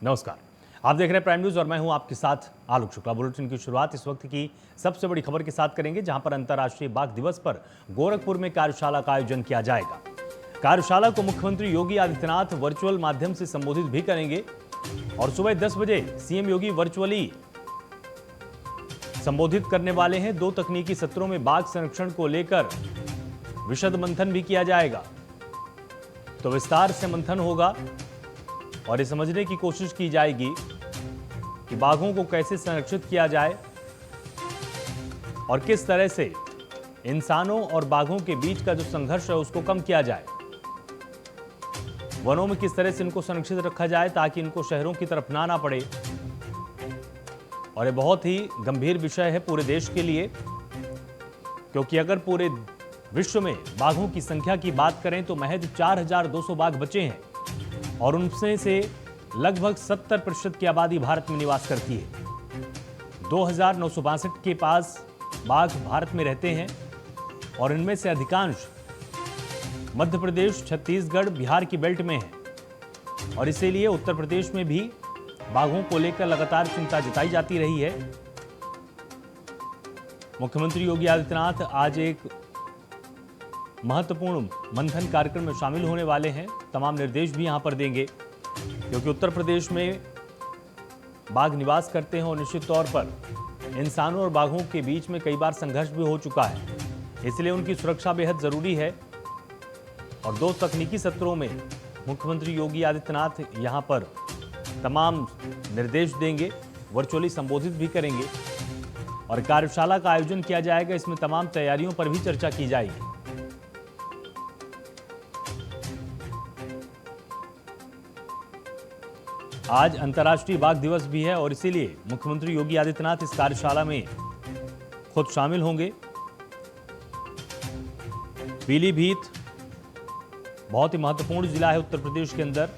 नमस्कार, आप देख रहे हैं प्राइम न्यूज और मैं हूं आपके साथ आलोक शुक्ला। बुलेटिन की शुरुआत इस वक्त की सबसे बड़ी खबर के साथ करेंगे, जहां पर अंतर्राष्ट्रीय बाघ दिवस पर गोरखपुर में कार्यशाला का आयोजन किया जाएगा। कार्यशाला को मुख्यमंत्री योगी आदित्यनाथ वर्चुअल माध्यम से संबोधित भी करेंगे और सुबह 10 बजे सीएम योगी वर्चुअली संबोधित करने वाले हैं। 2 तकनीकी सत्रों में बाघ संरक्षण को लेकर विशद मंथन भी किया जाएगा। तो विस्तार से मंथन होगा और ये समझने की कोशिश की जाएगी कि बाघों को कैसे संरक्षित किया जाए और किस तरह से इंसानों और बाघों के बीच का जो संघर्ष है उसको कम किया जाए। वनों में किस तरह से इनको संरक्षित रखा जाए ताकि इनको शहरों की तरफ ना पड़े। और ये बहुत ही गंभीर विषय है पूरे देश के लिए, क्योंकि अगर पूरे विश्व में बाघों की संख्या की बात करें तो महज 4200 बाघ बचे हैं और उनमें से लगभग 70% की आबादी भारत में निवास करती है। 2962 के पास बाघ भारत में रहते हैं और इनमें से अधिकांश मध्य प्रदेश, छत्तीसगढ़, बिहार की बेल्ट में है और इसीलिए उत्तर प्रदेश में भी बाघों को लेकर लगातार चिंता जताई जाती रही है। मुख्यमंत्री योगी आदित्यनाथ आज एक महत्वपूर्ण मंथन कार्यक्रम में शामिल होने वाले हैं। तमाम निर्देश भी यहां पर देंगे, क्योंकि उत्तर प्रदेश में बाघ निवास करते हैं और निश्चित तौर पर इंसानों और बाघों के बीच में कई बार संघर्ष भी हो चुका है, इसलिए उनकी सुरक्षा बेहद जरूरी है। और 2 तकनीकी सत्रों में मुख्यमंत्री योगी आदित्यनाथ यहां पर तमाम निर्देश देंगे, वर्चुअली संबोधित भी करेंगे और कार्यशाला का आयोजन किया जाएगा। इसमें तमाम तैयारियों पर भी चर्चा की जाएगी। आज अंतर्राष्ट्रीय बाघ दिवस भी है और इसीलिए मुख्यमंत्री योगी आदित्यनाथ इस कार्यशाला में खुद शामिल होंगे। पीलीभीत बहुत ही महत्वपूर्ण जिला है उत्तर प्रदेश के अंदर,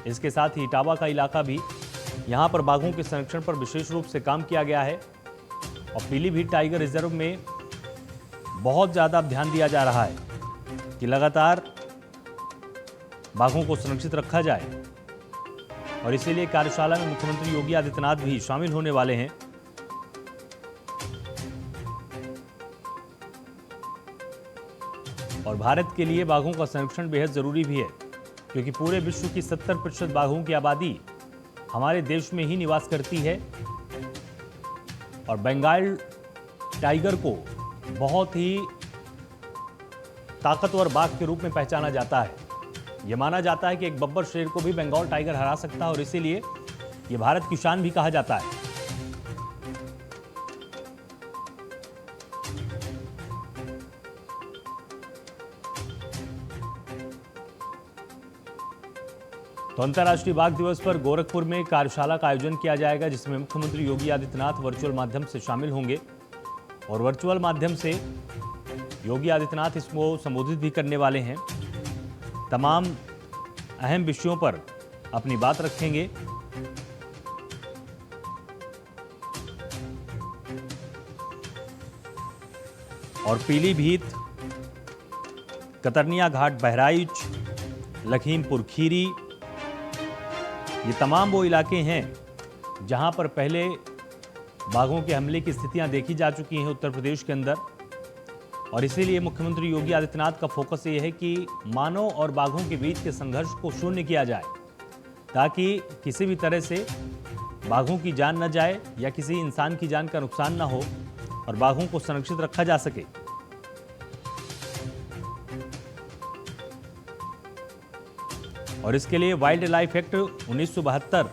इसके साथ ही इटावा का इलाका भी, यहां पर बाघों के संरक्षण पर विशेष रूप से काम किया गया है और पीलीभीत टाइगर रिजर्व में बहुत ज़्यादा ध्यान दिया जा रहा है कि लगातार बाघों को संरक्षित रखा जाए और इसीलिए कार्यशाला में मुख्यमंत्री योगी आदित्यनाथ भी शामिल होने वाले हैं। और भारत के लिए बाघों का संरक्षण बेहद जरूरी भी है, क्योंकि पूरे विश्व की 70% बाघों की आबादी हमारे देश में ही निवास करती है और बंगाल टाइगर को बहुत ही ताकतवर बाघ के रूप में पहचाना जाता है। यह माना जाता है कि एक बब्बर शेर को भी बंगाल टाइगर हरा सकता है और इसीलिए यह भारत की शान भी कहा जाता है। तो अंतर्राष्ट्रीय बाघ दिवस पर गोरखपुर में कार्यशाला का आयोजन किया जाएगा, जिसमें मुख्यमंत्री योगी आदित्यनाथ वर्चुअल माध्यम से शामिल होंगे और वर्चुअल माध्यम से योगी आदित्यनाथ इसको संबोधित भी करने वाले हैं। तमाम अहम विषयों पर अपनी बात रखेंगे। और पीलीभीत, कतरनिया घाट, बहराइच, लखीमपुर खीरी, ये तमाम वो इलाके हैं जहां पर पहले बाघों के हमले की स्थितियां देखी जा चुकी हैं उत्तर प्रदेश के अंदर और इसीलिए मुख्यमंत्री योगी आदित्यनाथ का फोकस ये है कि मानव और बाघों के बीच के संघर्ष को शून्य किया जाए, ताकि किसी भी तरह से बाघों की जान न जाए या किसी इंसान की जान का नुकसान न हो और बाघों को संरक्षित रखा जा सके। और इसके लिए वाइल्ड लाइफ एक्ट 1972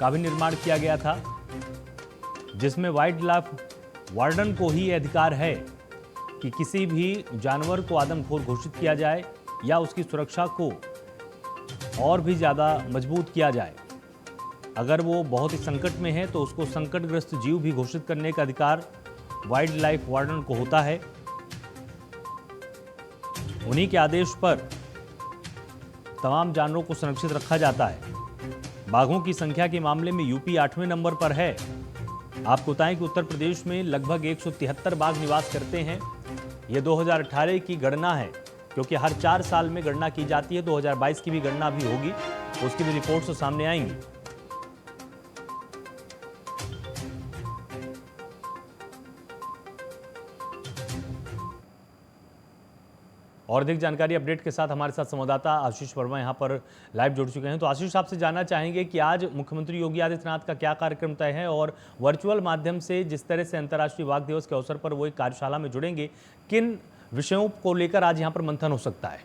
का भी निर्माण किया गया था, जिसमें वाइल्ड लाइफ वार्डन को ही अधिकार है कि किसी भी जानवर को आदमखोर घोषित किया जाए या उसकी सुरक्षा को और भी ज़्यादा मजबूत किया जाए। अगर वो बहुत ही संकट में है तो उसको संकटग्रस्त जीव भी घोषित करने का अधिकार वाइल्ड लाइफ वार्डन को होता है। उन्हीं के आदेश पर तमाम जानवरों को संरक्षित रखा जाता है। बाघों की संख्या के मामले में यूपी 8वें नंबर पर है। आपको बताएं कि उत्तर प्रदेश में लगभग 173 बाघ निवास करते हैं। यह 2018 की गणना है, क्योंकि हर 4 साल में गणना की जाती है। 2022 की भी गणना भी होगी, उसकी भी रिपोर्ट्स सामने आएंगी। और अधिक जानकारी अपडेट के साथ हमारे साथ संवाददाता आशीष वर्मा यहाँ पर लाइव जुड़ चुके हैं। तो आशीष, आपसे जानना चाहेंगे कि आज मुख्यमंत्री योगी आदित्यनाथ का क्या कार्यक्रम तय है और वर्चुअल माध्यम से जिस तरह से अंतर्राष्ट्रीय बाघ दिवस के अवसर पर वो एक कार्यशाला में जुड़ेंगे, किन विषयों को लेकर आज यहाँ पर मंथन हो सकता है?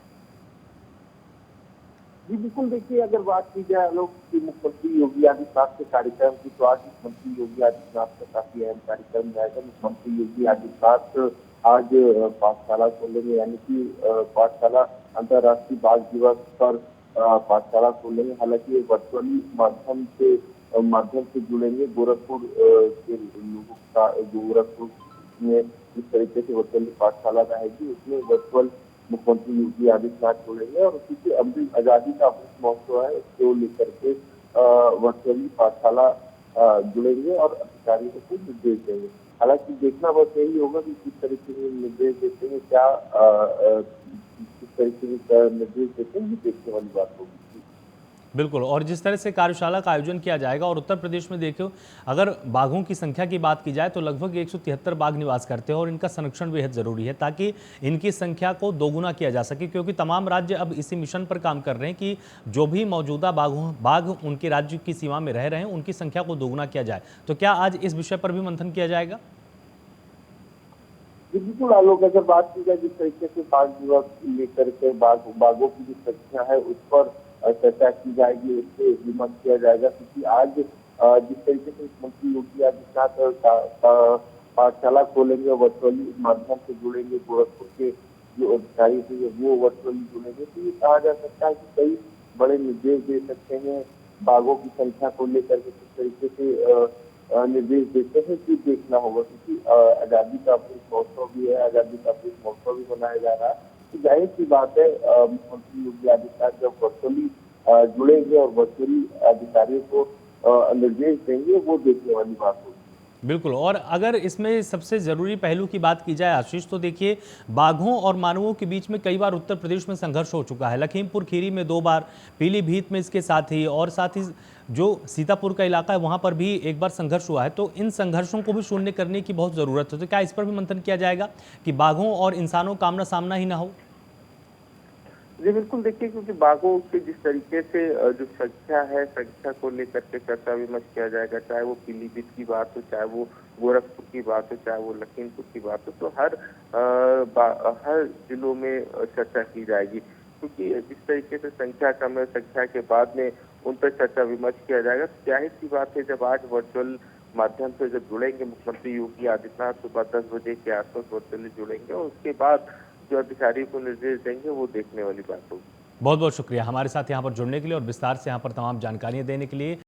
जी बिल्कुल, देखिए अगर बात की जाए लोग कि मुख्यमंत्री योगी आदित्यनाथ के कार्यक्रम की, तो आज मुख्यमंत्री योगी आदित्यनाथ का काफी अहम कार्यक्रम रहेगा। मुख्यमंत्री योगी आदित्यनाथ आज पाठशाला खोलेंगे, यानी कि पाठशाला अंतर्राष्ट्रीय बाघ दिवस पर पाठशाला खोलेंगे। हालांकि ये वर्चुअली माध्यम से जुड़ेंगे। गोरखपुर के लोगों का गोरखपुर में इस तरीके से वर्चुअली पाठशाला रहेगी, उसमें वर्चुअल मुख्यमंत्री योगी आदित्यनाथ जुड़ेंगे और उसी के अमृत आजादी का अमृत महोत्सव है, उसको लेकर के वर्चुअली पाठशाला जुड़ेंगे और अधिकारियों को निर्देश देंगे। हालांकि देखना बस यही होगा कि किस तरीके से निर्देश देते हैं, किस तरीके से निर्देश देते हैं, ये देखने वाली बात होगी। बिल्कुल, और जिस तरह से कार्यशाला का आयोजन किया जाएगा, और उत्तर प्रदेश में देखो अगर बाघों की संख्या की बात की जाए तो लगभग 173 बाघ निवास करते हैं और इनका संरक्षण बेहद जरूरी है ताकि इनकी संख्या को दोगुना किया जा सके, क्योंकि तमाम राज्य अब इसी मिशन पर काम कर रहे हैं कि जो भी मौजूदा बाघ उनके राज्य की सीमा में रह रहे हैं उनकी संख्या को दोगुना किया जाए। तो क्या आज इस विषय पर भी मंथन किया जाएगा? बिल्कुल आलोक, अगर बात की जाए जिस तरीके से बाघ दिवस लेकर के बाघों की जो संख्या है उस पर चर्चा की जाएगी, उस पर विमर्श किया जाएगा, क्योंकि आज जिस तरीके से मुख्यमंत्री योगी आदित्यनाथ पाठशाला खोलेंगे, वर्चुअली माध्यम से जुड़ेंगे, गोरखपुर के जो अधिकारी थे वो वर्चुअली जुड़ेंगे, तो ये कहा जा सकता है कि कई बड़े निर्देश दे सकते हैं बाघों की संख्या को लेकर के। किस तरीके से निर्देश देते हैं कि देखना होगा, क्योंकि आजादी का अमृत महोत्सव भी है, आजादी का अमृत महोत्सव भी मनाया जा रहा है। तो जाहिर सी बात है मुख्यमंत्री योगी आदित्यनाथ जब वर्चुअली जुड़ेंगे और वर्चुअली अधिकारियों को निर्देश देंगे, वो देखने वाली बात होगी। बिल्कुल, और अगर इसमें सबसे ज़रूरी पहलू की बात की जाए आशीष, तो देखिए बाघों और मानवों के बीच में कई बार उत्तर प्रदेश में संघर्ष हो चुका है। लखीमपुर खीरी में 2 बार, पीलीभीत में इसके साथ ही जो सीतापुर का इलाका है वहाँ पर भी एक बार संघर्ष हुआ है। तो इन संघर्षों को भी शून्य करने की बहुत ज़रूरत है। तो क्या इस पर भी मंथन किया जाएगा कि बाघों और इंसानों का आमना सामना ही ना हो? जी बिल्कुल, देखिए क्योंकि बाघों की जिस तरीके से जो संख्या है, संख्या को लेकर के चर्चा विमर्श किया जाएगा, चाहे वो पीलीभीत की बात हो, चाहे वो गोरखपुर की बात हो, चाहे वो लखीमपुर की बात हो, तो हर जिलों में चर्चा की जाएगी, क्योंकि जिस तरीके से संख्या कम है, संख्या के बाद में उन पर चर्चा विमर्श किया जाएगा। तो जाहिर सी बात है जब आज वर्चुअल माध्यम से जब जुड़ेंगे मुख्यमंत्री योगी आदित्यनाथ, सुबह 10 बजे के आसपास वर्चुअली जुड़ेंगे और उसके बाद जो अधिकारी को निर्देश देंगे वो देखने वाली बात होगी। बहुत बहुत शुक्रिया हमारे साथ यहाँ पर जुड़ने के लिए और विस्तार से यहाँ पर तमाम जानकारियाँ देने के लिए।